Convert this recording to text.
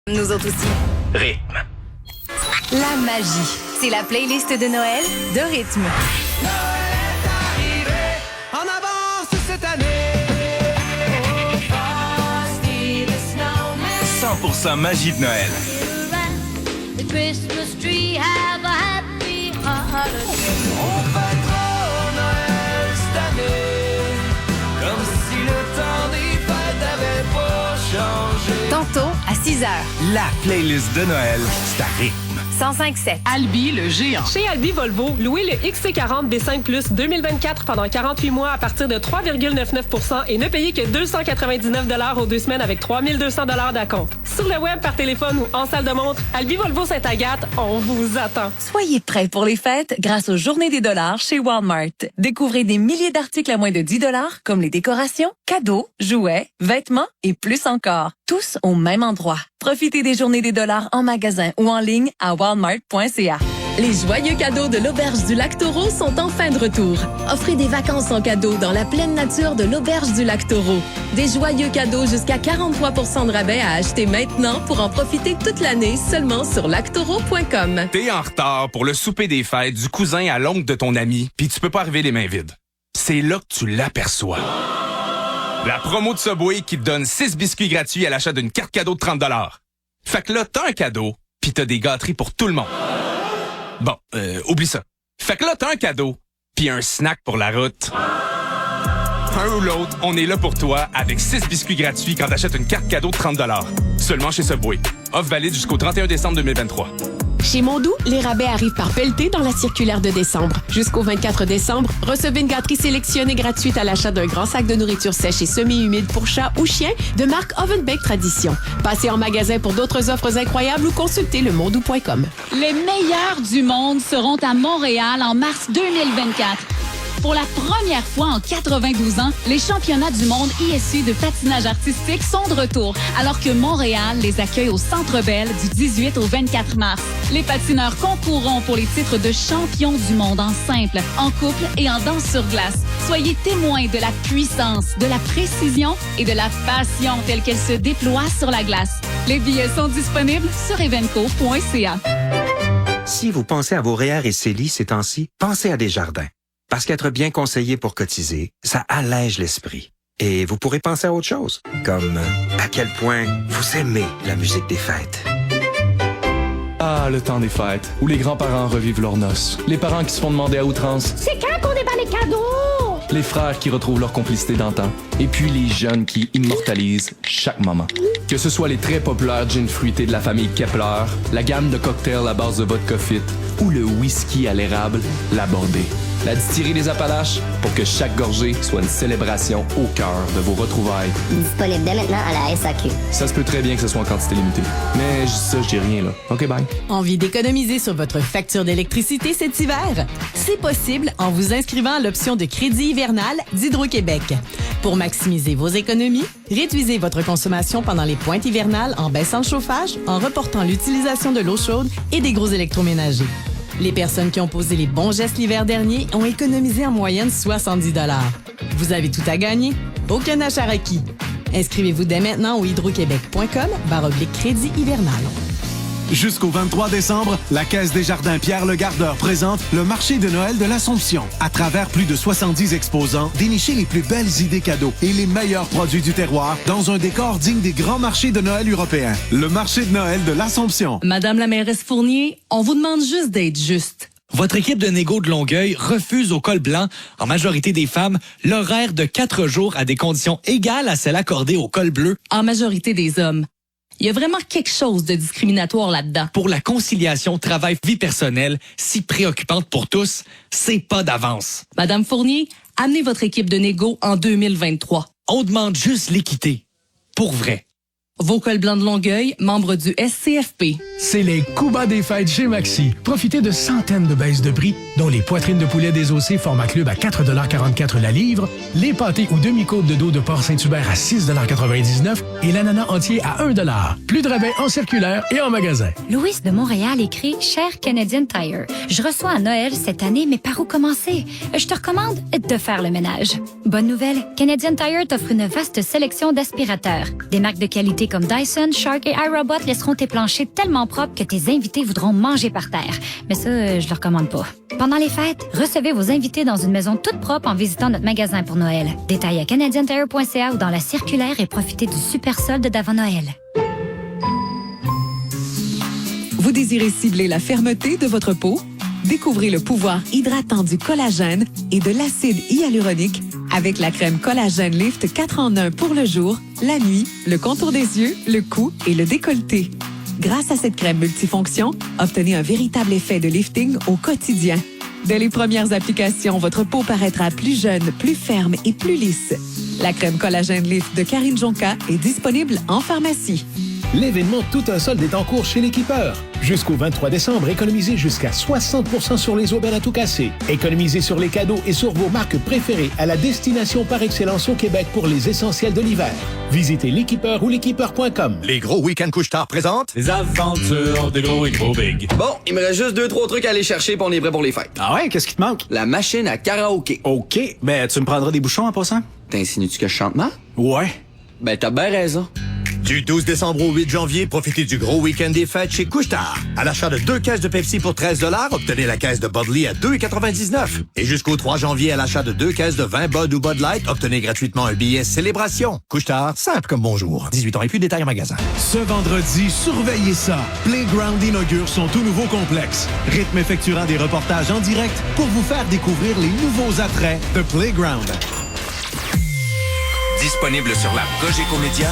Nous autres aussi. Rythme. La magie, c'est la playlist de Noël de Rythme. Noël est arrivé, en avance cette année. Frosty the Snowman. 100% magie de Noël. The Christmas tree, have a happy holiday. On fêtera Noël cette année, comme si le temps des fêtes avait pas changé. Tantôt à 6h. La playlist de Noël, c'est à Rythme. 105.7. Albi, le géant. Chez Albi Volvo, louez le XC40 B5 Plus 2024 pendant 48 mois à partir de 3,99% et ne payez que 299 $ aux 2 semaines avec 3200 $ d'acompte. Sur le web, par téléphone ou en salle de montre, Albi Volvo Sainte-Agathe, on vous attend. Soyez prêts pour les fêtes grâce aux Journées des dollars chez Walmart. Découvrez des milliers d'articles à moins de 10 $ comme les décorations, cadeaux, jouets, vêtements et plus encore. Tous au même endroit. Profitez des Journées des dollars en magasin ou en ligne à walmart.ca. Les joyeux cadeaux de l'Auberge du Lac-Taureau sont enfin de retour. Offrez des vacances en cadeau dans la pleine nature de l'Auberge du Lac-Taureau. Des joyeux cadeaux jusqu'à 43% de rabais à acheter maintenant pour en profiter toute l'année seulement sur lactaureau.com. T'es en retard pour le souper des fêtes du cousin à l'oncle de ton ami, puis tu peux pas arriver les mains vides. C'est là que tu l'aperçois. La promo de Subway qui te donne 6 biscuits gratuits à l'achat d'une carte cadeau de 30 $. Fait que là, t'as un cadeau, puis t'as des gâteries pour tout le monde. Bon, oublie ça. Fait que là, t'as un cadeau, puis un snack pour la route. Un ou l'autre, on est là pour toi avec 6 biscuits gratuits quand t'achètes une carte cadeau de 30 $. Seulement chez Subway. Offre valide jusqu'au 31 décembre 2023. Chez Mondou, les rabais arrivent par pelleté dans la circulaire de décembre. Jusqu'au 24 décembre, recevez une gâterie sélectionnée gratuite à l'achat d'un grand sac de nourriture sèche et semi-humide pour chat ou chien de marque Ovenbake Tradition. Passez en magasin pour d'autres offres incroyables ou consultez lemondou.com. Les meilleurs du monde seront à Montréal en mars 2024. Pour la première fois en 92 ans, les championnats du monde ISU de patinage artistique sont de retour, alors que Montréal les accueille au Centre Bell du 18 au 24 mars. Les patineurs concourront pour les titres de champion du monde en simple, en couple et en danse sur glace. Soyez témoins de la puissance, de la précision et de la passion telle qu'elle se déploie sur la glace. Les billets sont disponibles sur evenco.ca. Si vous pensez à vos REER et CELI ces temps-ci, pensez à Desjardins. Parce qu'être bien conseillé pour cotiser, ça allège l'esprit. Et vous pourrez penser à autre chose, comme à quel point vous aimez la musique des fêtes. Ah, le temps des fêtes, où les grands-parents revivent leurs noces, les parents qui se font demander à outrance, C'est quand qu'on déballe les cadeaux? les frères qui retrouvent leur complicité d'antan, et puis les jeunes qui immortalisent chaque moment. Que ce soit les très populaires gin fruités de la famille Kepler, la gamme de cocktails à base de vodka fit, ou le whisky à l'érable, l'Abordé. La distillerie des Appalaches, pour que chaque gorgée soit une célébration au cœur de vos retrouvailles. Disponible dès maintenant à la SAQ. Ça se peut très bien que ce soit en quantité limitée. Mais je dis ça, je dis rien là. OK, bye. Envie d'économiser sur votre facture d'électricité cet hiver? C'est possible en vous inscrivant à l'option de crédit hivernal d'Hydro-Québec. Pour maximiser vos économies, réduisez votre consommation pendant les pointes hivernales en baissant le chauffage, en reportant l'utilisation de l'eau chaude et des gros électroménagers. Les personnes qui ont posé les bons gestes l'hiver dernier ont économisé en moyenne 70 $. Vous avez tout à gagner, aucun achat requis. Inscrivez-vous dès maintenant au hydroquebec.com/crédit hivernal. Jusqu'au 23 décembre, la Caisse des Jardins Pierre Le Gardeur présente le marché de Noël de l'Assomption. À travers plus de 70 exposants, dénichez les plus belles idées cadeaux et les meilleurs produits du terroir dans un décor digne des grands marchés de Noël européens. Le marché de Noël de l'Assomption. Madame la mairesse Fournier, on vous demande juste d'être juste. Votre équipe de négo de Longueuil refuse au col blanc, en majorité des femmes, l'horaire de 4 jours à des conditions égales à celles accordées au col bleu. En majorité des hommes. Il y a vraiment quelque chose de discriminatoire là-dedans. Pour la conciliation travail-vie personnelle, si préoccupante pour tous, c'est pas d'avance. Madame Fournier, amenez votre équipe de négo en 2023. On demande juste l'équité. Pour vrai. Vos cols blancs de Longueuil, membres du SCFP. C'est les coups bas des fêtes chez Maxi. Profitez de centaines de baisses de prix, dont les poitrines de poulet désossées format club à 4,44 $ la livre, les pâtés ou demi-côtes de dos de porc Saint-Hubert à 6,99 $ et l'ananas entier à 1 $. Plus de rabais en circulaire et en magasin. Louis de Montréal écrit « Cher Canadian Tire, je reçois à Noël cette année, mais par où commencer? Je te recommande de faire le ménage. Bonne nouvelle, Canadian Tire t'offre une vaste sélection d'aspirateurs, des marques de qualité marques comme Dyson, Shark et iRobot laisseront tes planchers tellement propres que tes invités voudront manger par terre. Mais ça, je le recommande pas. Pendant les fêtes, recevez vos invités dans une maison toute propre en visitant notre magasin pour Noël. Détails à canadiantire.ca ou dans la circulaire et profitez du super solde d'avant Noël. Vous désirez cibler la fermeté de votre peau? Découvrez le pouvoir hydratant du collagène et de l'acide hyaluronique avec la crème Collagène Lift 4 en 1 pour le jour, la nuit, le contour des yeux, le cou et le décolleté. Grâce à cette crème multifonction, obtenez un véritable effet de lifting au quotidien. Dès les premières applications, votre peau paraîtra plus jeune, plus ferme et plus lisse. La crème Collagène Lift de Karine Jonca est disponible en pharmacie. L'événement Tout un solde est en cours chez l'Équipeur. Jusqu'au 23 décembre, économisez jusqu'à 60% sur les aubaines à tout casser. Économisez sur les cadeaux et sur vos marques préférées à la destination par excellence au Québec pour les essentiels de l'hiver. Visitez l'Équipeur ou l'équipeur.com. Les gros week-ends couche-tard présentent les aventures de Gros et Gros Big. Bon, il me reste juste 2-3 trucs à aller chercher pour on est prêt pour les fêtes. Ah ouais? Qu'est-ce qui te manque? La machine à karaoké. OK. Ben, tu me prendras des bouchons en passant? T'insinues-tu que je chante mal? Ouais. Ben, t'as bien raison. Du 12 décembre au 8 janvier, profitez du gros week-end des fêtes chez Couche-Tard. À l'achat de 2 caisses de Pepsi pour 13 $, obtenez la caisse de Bud Lee à 2,99 $. Et jusqu'au 3 janvier, à l'achat de 2 caisses de vin Bud ou Bud Light, obtenez gratuitement un billet Célébration. Couche-Tard, simple comme bonjour. 18 ans et plus, détails en magasin. Ce vendredi, surveillez ça. Playground inaugure son tout nouveau complexe. Rythme effectuera des reportages en direct pour vous faire découvrir les nouveaux attraits de Playground. Disponible sur l'app Cogeco Média.